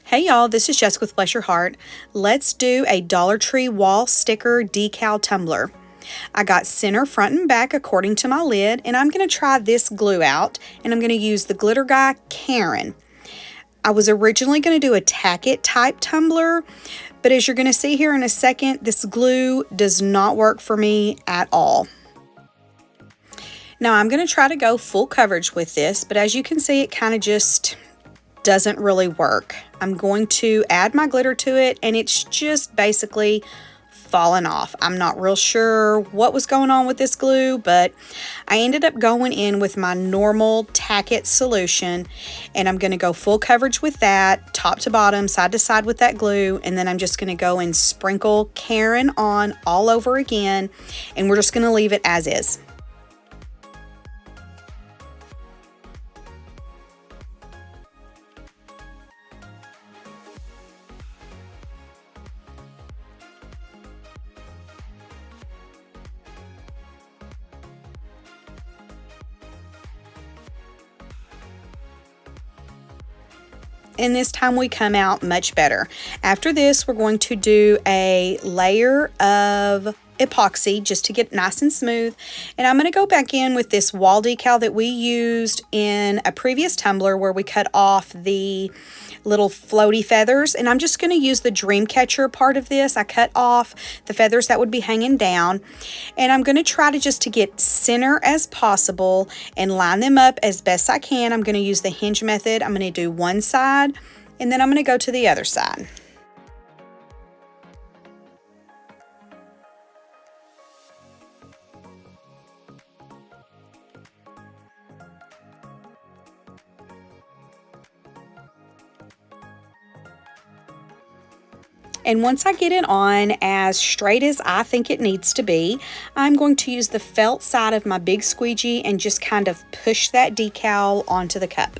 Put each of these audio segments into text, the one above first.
Hey y'all, this is Jessica with Bless Your Heart. Let's do a Dollar Tree wall sticker decal tumbler. I got center, front, and back according to my lid, and I'm going to try this glue out, and I'm going to use the glitter guy Karen. I was originally going to do a tack it type tumbler, but as you're going to see here in a second, this glue does not work for me at all. Now I'm going to try to go full coverage with this, but as you can see, it kind of just doesn't really work. I'm going to add my glitter to it, and it's just basically fallen off. I'm not real sure what was going on with this glue, but I ended up going in with my normal tack it solution, and I'm going to go full coverage with that, top to bottom, side to side with that glue, and then I'm just going to go and sprinkle Karen on all over again, and we're just going to leave it as is. And this time we come out much better. After this, we're going to do a layer of epoxy just to get nice and smooth. And I'm going to go back in with this wall decal that we used in a previous tumbler where we cut off the little floaty feathers, and I'm just going to use the dream catcher part of this. I cut off the feathers that would be hanging down, and I'm going to try to just to get center as possible and line them up as best I can. I'm going to use the hinge method. I'm going to do one side, and then I'm going to go to the other side. And once I get it on as straight as I think it needs to be, I'm going to use the felt side of my big squeegee and just kind of push that decal onto the cup.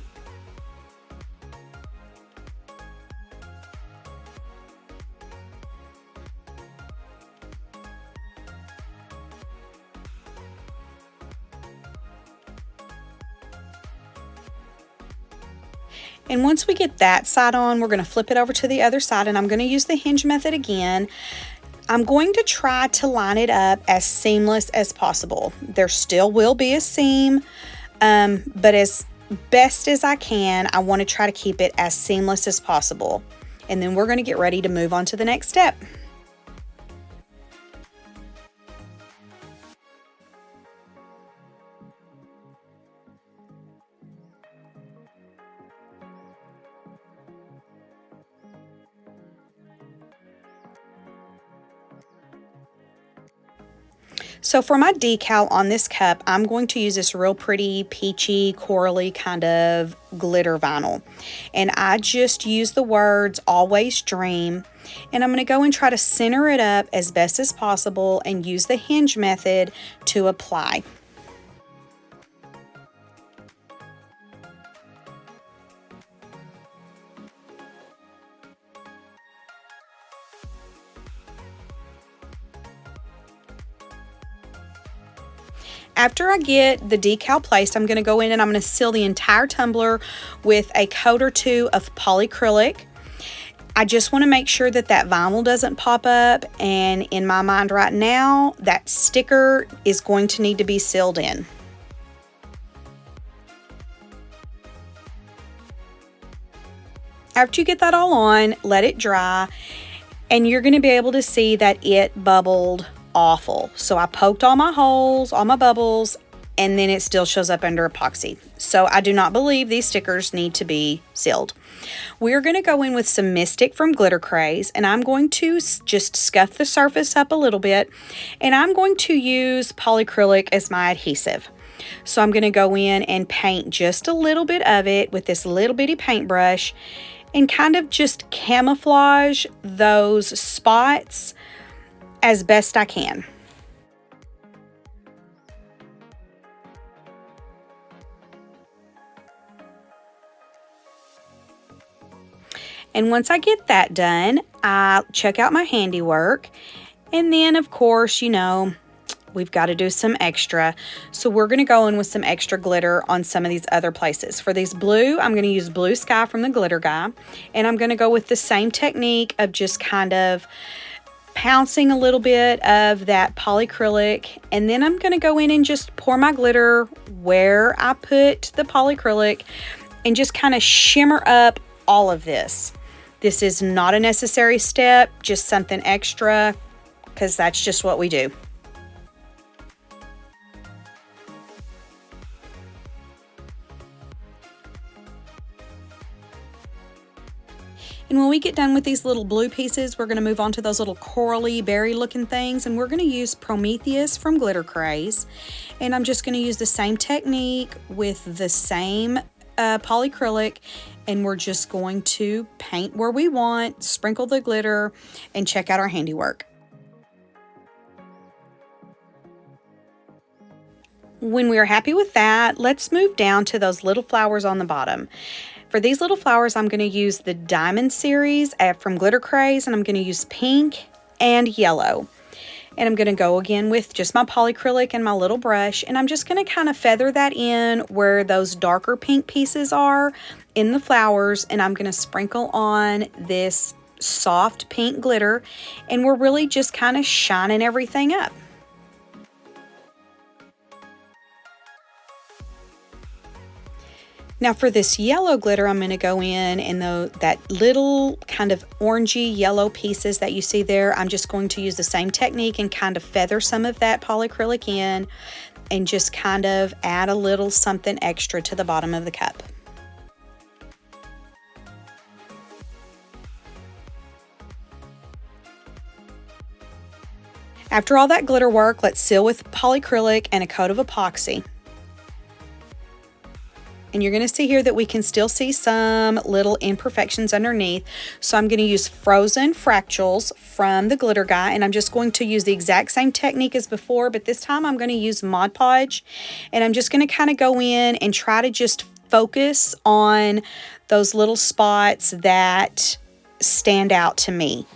And once we get that side on, we're going to flip it over to the other side, and I'm going to use the hinge method again. I'm going to try to line it up as seamless as possible. There still will be a seam, but as best as I can, I want to try to keep it as seamless as possible. And then we're going to get ready to move on to the next step. So for my decal on this cup, I'm going to use this real pretty peachy, corally kind of glitter vinyl. And I just use the words always dream. And I'm going to go and try to center it up as best as possible and use the hinge method to apply. After I get the decal placed, I'm going to go in and I'm going to seal the entire tumbler with a coat or two of polyacrylic. I just want to make sure that that vinyl doesn't pop up, and in my mind right now, that sticker is going to need to be sealed in. After you get that all on, let it dry, and you're going to be able to see that it bubbled awful. So I poked all my holes, all my bubbles, and then it still shows up under epoxy. So I do not believe these stickers need to be sealed. We're going to go in with some Mystic from Glitter Craze, and I'm going to just scuff the surface up a little bit, and I'm going to use polyacrylic as my adhesive. So I'm going to go in and paint just a little bit of it with this little bitty paintbrush and kind of just camouflage those spots as best I can. And once I get that done, I check out my handiwork, and then of course, you know, we've got to do some extra. So we're going to go in with some extra glitter on some of these other places. For these blue, I'm going to use Blue Sky from the Glitter Guy. And I'm going to go with the same technique of just kind of pouncing a little bit of that polyacrylic. And then I'm going to go in and just pour my glitter where I put the polyacrylic and just kind of shimmer up all of this. This is not a necessary step, just something extra, because that's just what we do. And when we get done with these little blue pieces, we're going to move on to those little corally berry looking things, and we're going to use Prometheus from Glitter Craze. And I'm just going to use the same technique with the same polyacrylic, and we're just going to paint where we want, sprinkle the glitter, and check out our handiwork. When we are happy with that, let's move down to those little flowers on the bottom. For these little flowers, I'm going to use the Diamond series from Glitter Craze, and I'm going to use pink and yellow. And I'm going to go again with just my polyacrylic and my little brush, and I'm just going to kind of feather that in where those darker pink pieces are in the flowers, and I'm going to sprinkle on this soft pink glitter, and we're really just kind of shining everything up. Now for this yellow glitter, I'm going to go in and that little kind of orangey yellow pieces that you see there, I'm just going to use the same technique and kind of feather some of that polyacrylic in and just kind of add a little something extra to the bottom of the cup. After all that glitter work, let's seal with polyacrylic and a coat of epoxy. And you're going to see here that we can still see some little imperfections underneath. So I'm going to use frozen Fractals from the Glitter Guy, and I'm just going to use the exact same technique as before, but this time I'm going to use Mod Podge, and I'm just going to kind of go in and try to just focus on those little spots that stand out to me.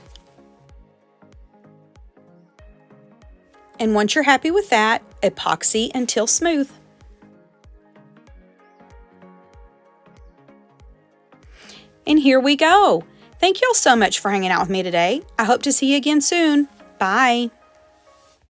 And once you're happy with that, epoxy until smooth. And here we go. Thank y'all so much for hanging out with me today. I hope to see you again soon. Bye.